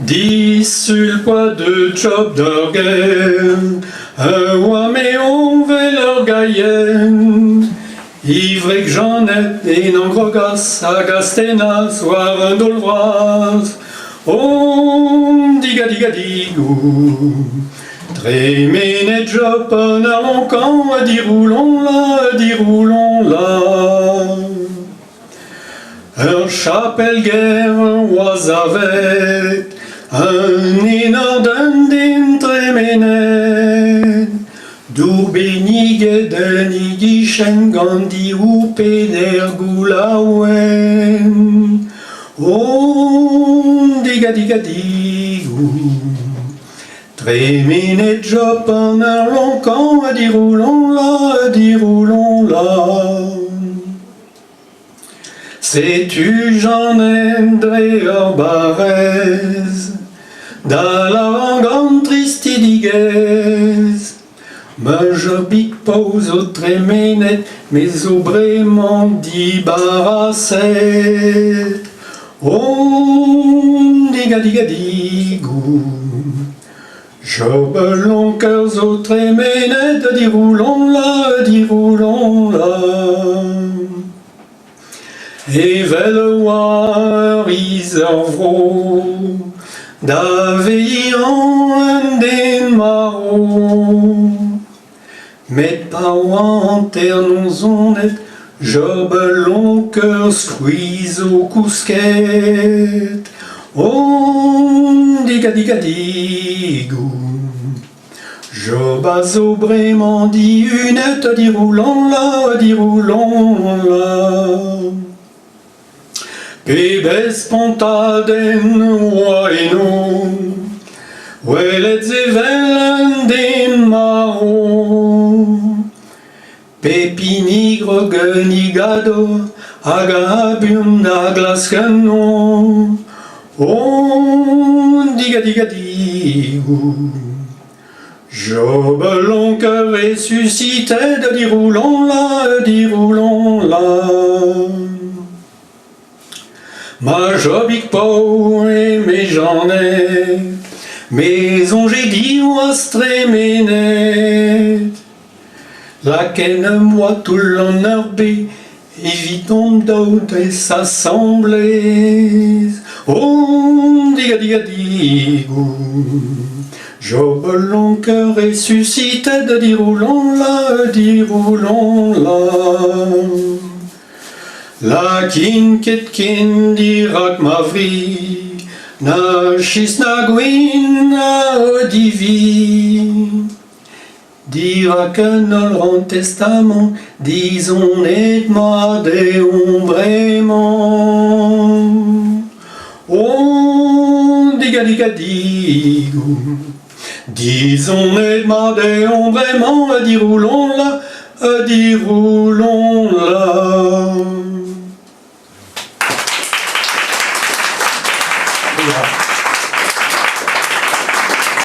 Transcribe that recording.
10 sur le poids de job d'orgueil, ouais mais on veut leur gaïenne. Ivre que j'en ai, et non grogas, à Gastena, soir un dolvroise. On diga diga digou. Tréméné job, on a mon camp, à dire roulons là. Un chapelle guerre, un oisavet, un énorme din tréméné. D'Urbénigue, de Nigishen, Gandhi, ou Péder, Goulaouen. On diga diga digou. Tréméné job, en un long camp, à dire roulons là. Sais-tu, j'en aimerais hors barès, dans la grande triste diguès. Me jobique pose au tréménette, mais au brément d'Ibaracet. On diga diga digou. Job long cœurs au tréménette, dit roulons là. Et veloir iservro, d'aveillant des marauds. Mais pas en terre nous on est, Job long cœur squeeze au cousquette. On diga diga digou. Job a zo brément dit unette, dit roulons là. Pébes pontaden oaeno, ouelets evelen des marauds. Pépinigre guenigado, agabium aglascanon. On diga diga digou. Job long cœur ressuscité, de dire roulons là. Ma jobique peau et mes j'en ai, maison j'ai dit ou astréménette. La ken moi tout l'enherbé, évitons d'autres et s'assembler. On diga diga digou. Job long cœur ressuscité, de dire roulons là. La kin ket kin dirak mavri, na chis na gwin na divi. Dirak nol ran testament, disons et ma déombrement. On diga diga digou. Disons et ma déombrement, dit roulons là.